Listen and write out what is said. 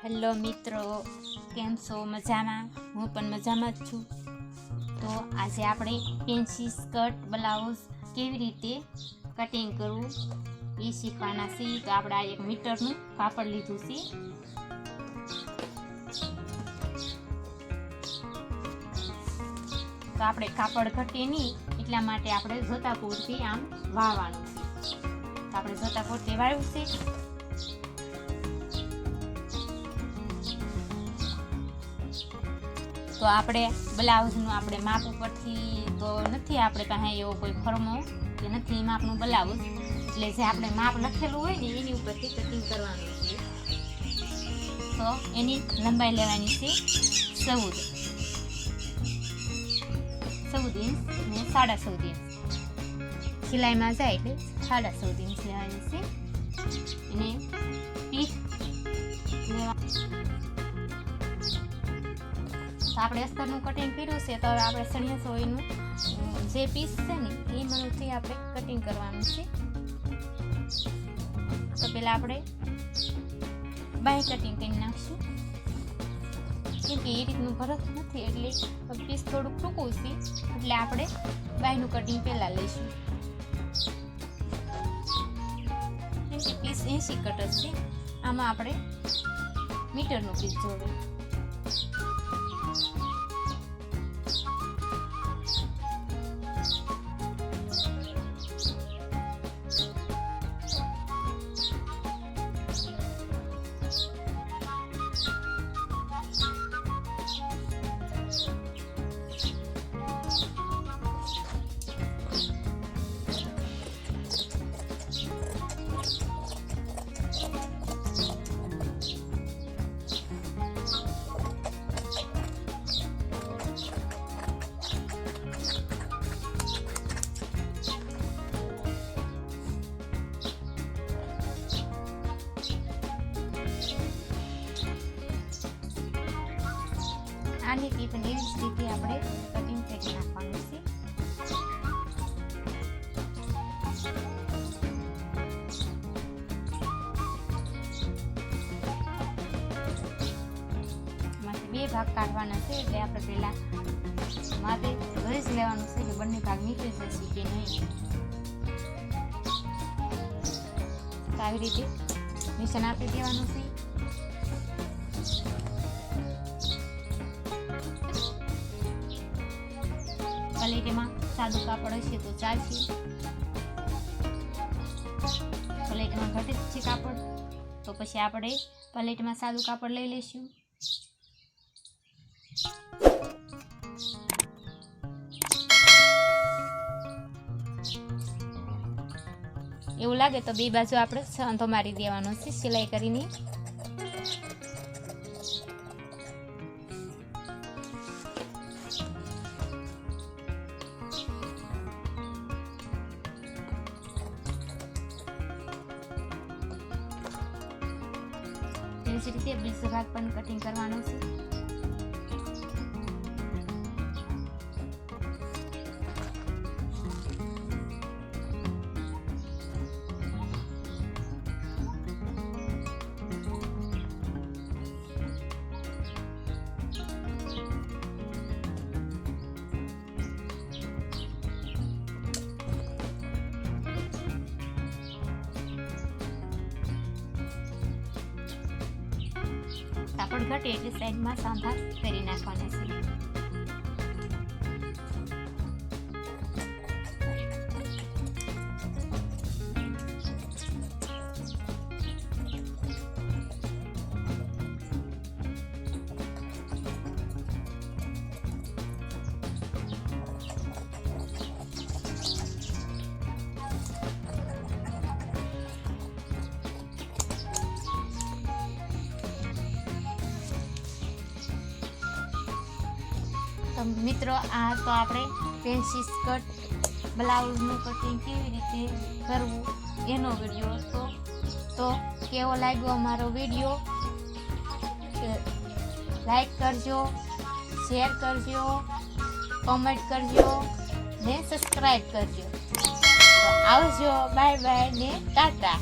Hello મિત્રો, કેમ છો? મજામાં? હું પણ મજામાં જ છું. તો આજે આપણે ફેન્સી સ્કર્ટ બ્લાઉઝ કેવી રીતે કટિંગ કરવું એ શીખવાના છીએ. તો આપણે આ 1 મીટરનું કાપડ લીધું છે. તો આપણે કાપડ ઘટે નહીં એટલા માટે આપણે જોતા પૂરથી આમ વાળવાનું છે. તો આપણે જોતા પૂરથી વાળ્યું છે. તો આપણે બ્લાઉઝનું આપણે માપ ઉપરથી તો નથી આપણે પાસે એવો કોઈ ફોર્મો કે નથી માપનું બ્લાઉઝ, એટલે જે આપણે માપ લખેલું હોય ને એની ઉપરથી કટિંગ કરવાનું છે. તો એની લંબાઈ લેવાની છે 14 ઇંચ ને 14.5 ઇંચ. સિલાઈમાં જાય એટલે 14.5 ઇંચ લેવાની છે. એને પીસ લેવા. આપણે અસ્તરનું કટિંગ કર્યું છે, તો આપણે 600નું જે પીસ છે ને એ મનથી આપણે કટિંગ કરવાનું છે. તો પહેલાં આપણે બાય કટિંગ કરી નાખશું, કેમ કે એ રીતનું ભરત નથી એટલે પીસ થોડુંક ટૂંકું છે, એટલે આપણે બાયનું કટિંગ પહેલાં લઈશું. કેમ કે પીસ 80 કટર છે, આમાં આપણે મીટરનું પીસ જોડે. આની ટીપ એવી જ રીતે આપણે કટિંગ કરી નાખવાનું છે. એમાંથી 2 ભાગ કાઢવાના છે, એટલે આપણે પહેલા માપે ઘરે જ લેવાનું છે કે બંને ભાગ નીકળી જશે કે નહીં. તો આવી રીતે નિશાન આપી દેવાનું છે. પ્લેટમાં સાદું કાપડ હશે તો ચાલશે, પ્લેટમાં ઘટે છે કાપડ તો પછી આપણે પ્લેટમાં સાદું કાપડ લઈ લઈશું. એવું લાગે તો 2 બાજુ આપણે સાંધો મારી દેવાનો છે સિલાઈ કરીને. એવી જ રીતે બીજો ભાગ પણ કટિંગ કરવાનો છે. કાપડ ઘટે એટલે સાઈડમાં સાંધા કરી નાખવાના છે. તો મિત્રો, આ તો આપણે ફેન્સી સ્કર્ટ બ્લાઉઝનું કટિંગ કેવી રીતે કરવું એનો વિડીયો. તો કેવો લાગ્યો અમારો વિડીયો? લાઈક કરજો, શેર કરજો, કોમેન્ટ કરજો ને સબસ્ક્રાઈબ કરજો. તો આવજો, બાય બાય ને ટાટા.